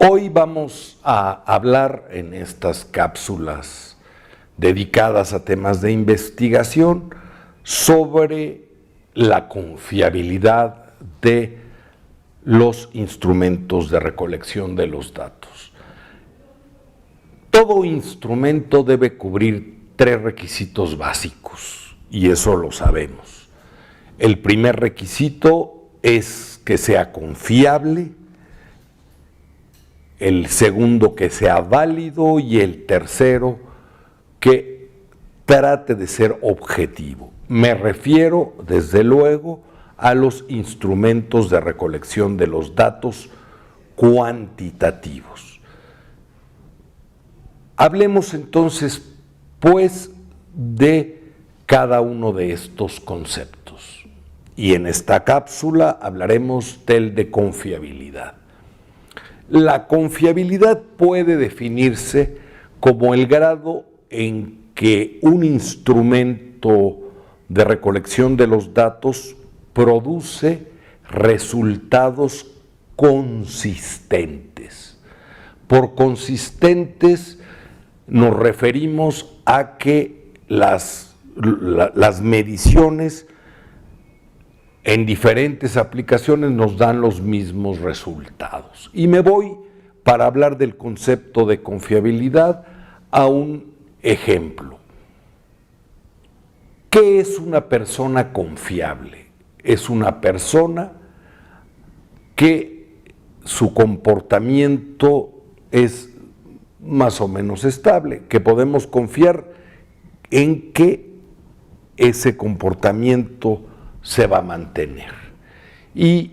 Hoy vamos a hablar en estas cápsulas dedicadas a temas de investigación sobre la confiabilidad de los instrumentos de recolección de los datos. Todo instrumento debe cubrir 3 requisitos básicos, y eso lo sabemos. El primer requisito es que sea confiable, el segundo que sea válido y el tercero que trate de ser objetivo. Me refiero, desde luego, a los instrumentos de recolección de los datos cuantitativos. Hablemos entonces, pues, de cada uno de estos conceptos. Y en esta cápsula hablaremos del de confiabilidad. La confiabilidad puede definirse como el grado en que un instrumento de recolección de los datos produce resultados consistentes. Por consistentes nos referimos a que las mediciones en diferentes aplicaciones nos dan los mismos resultados. Y me voy, para hablar del concepto de confiabilidad, a un ejemplo. ¿Qué es una persona confiable? Es una persona que su comportamiento es más o menos estable, que podemos confiar en que ese comportamiento se va a mantener y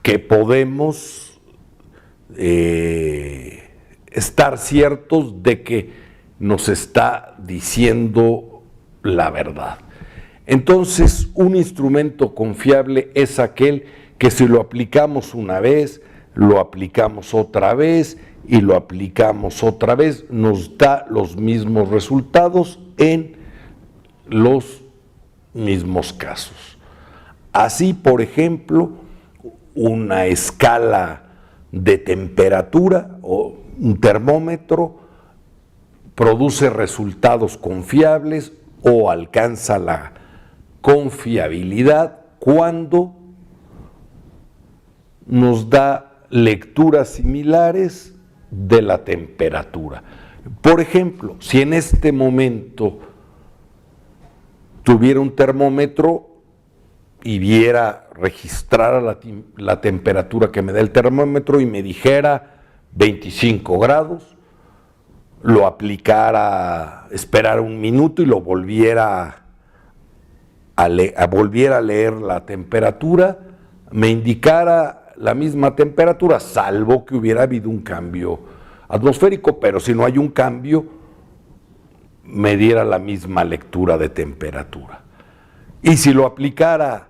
que podemos estar ciertos de que nos está diciendo la verdad. Entonces, un instrumento confiable es aquel que si lo aplicamos una vez, lo aplicamos otra vez y lo aplicamos otra vez, nos da los mismos resultados en los mismos casos. Así, por ejemplo, una escala de temperatura o un termómetro produce resultados confiables o alcanza la confiabilidad cuando nos da lecturas similares de la temperatura. Por ejemplo, si en este momento tuviera un termómetro y registrara la temperatura que me da el termómetro y me dijera 25 grados, lo aplicara, esperara un minuto y lo volviera a leer la temperatura, me indicara la misma temperatura, salvo que hubiera habido un cambio atmosférico, pero si no hay un cambio, me diera la misma lectura de temperatura. Y si lo aplicara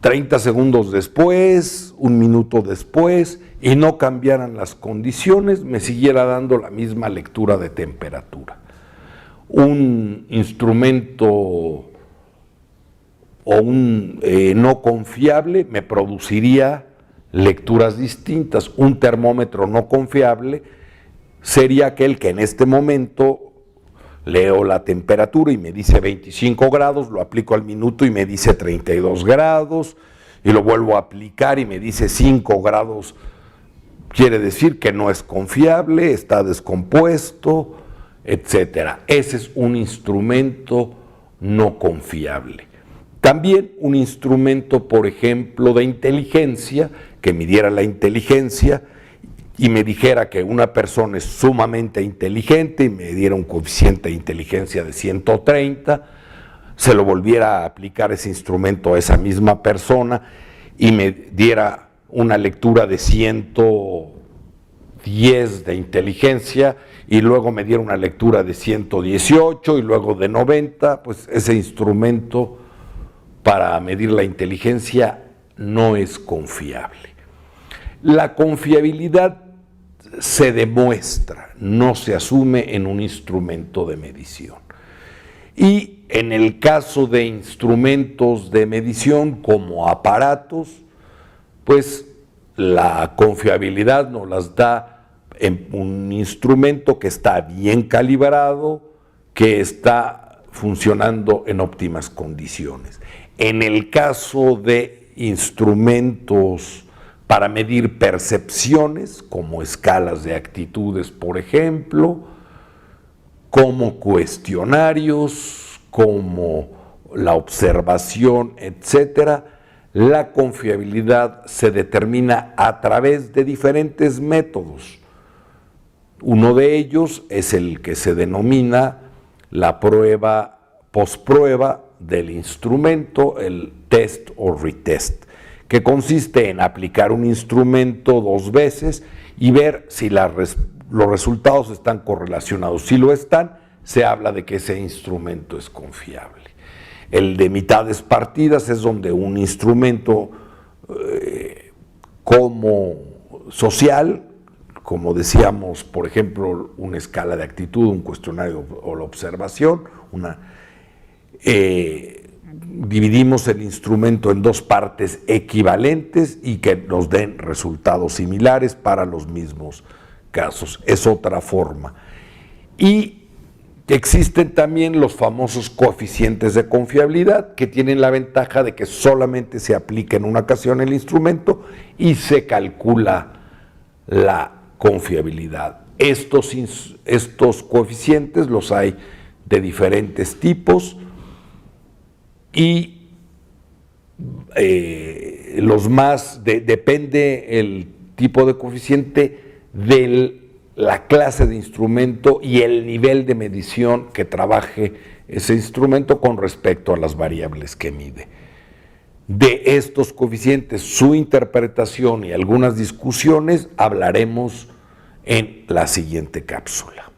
30 segundos después, un minuto después, y no cambiaran las condiciones, me siguiera dando la misma lectura de temperatura. Un instrumento o un no confiable me produciría lecturas distintas. Un termómetro no confiable sería aquel que en este momento leo la temperatura y me dice 25 grados, lo aplico al minuto y me dice 32 grados, y lo vuelvo a aplicar y me dice 5 grados, quiere decir que no es confiable, está descompuesto, etcétera. Ese es un instrumento no confiable. También un instrumento, por ejemplo, de inteligencia, que midiera la inteligencia y me dijera que una persona es sumamente inteligente y me diera un coeficiente de inteligencia de 130, se lo volviera a aplicar ese instrumento a esa misma persona y me diera una lectura de 110 de inteligencia y luego me diera una lectura de 118 y luego de 90, pues ese instrumento para medir la inteligencia no es confiable. La confiabilidad se demuestra, no se asume en un instrumento de medición. Y en el caso de instrumentos de medición como aparatos, pues la confiabilidad nos las da en un instrumento que está bien calibrado, que está funcionando en óptimas condiciones. En el caso de instrumentos para medir percepciones, como escalas de actitudes, por ejemplo, como cuestionarios, como la observación, etcétera, la confiabilidad se determina a través de diferentes métodos. Uno de ellos es el que se denomina la prueba postprueba del instrumento, el test o retest, que consiste en aplicar un instrumento 2 veces y ver si los resultados están correlacionados. Si lo están, se habla de que ese instrumento es confiable. El de mitades partidas es donde un instrumento como social, como decíamos, por ejemplo, una escala de actitud, un cuestionario o la observación, dividimos el instrumento en 2 partes equivalentes y que nos den resultados similares para los mismos casos. Es otra forma. Y existen también los famosos coeficientes de confiabilidad, que tienen la ventaja de que solamente se aplica en una ocasión el instrumento y se calcula la confiabilidad. Estos coeficientes los hay de diferentes tipos y depende el tipo de coeficiente de la clase de instrumento y el nivel de medición que trabaje ese instrumento con respecto a las variables que mide. De estos coeficientes, su interpretación y algunas discusiones hablaremos en la siguiente cápsula.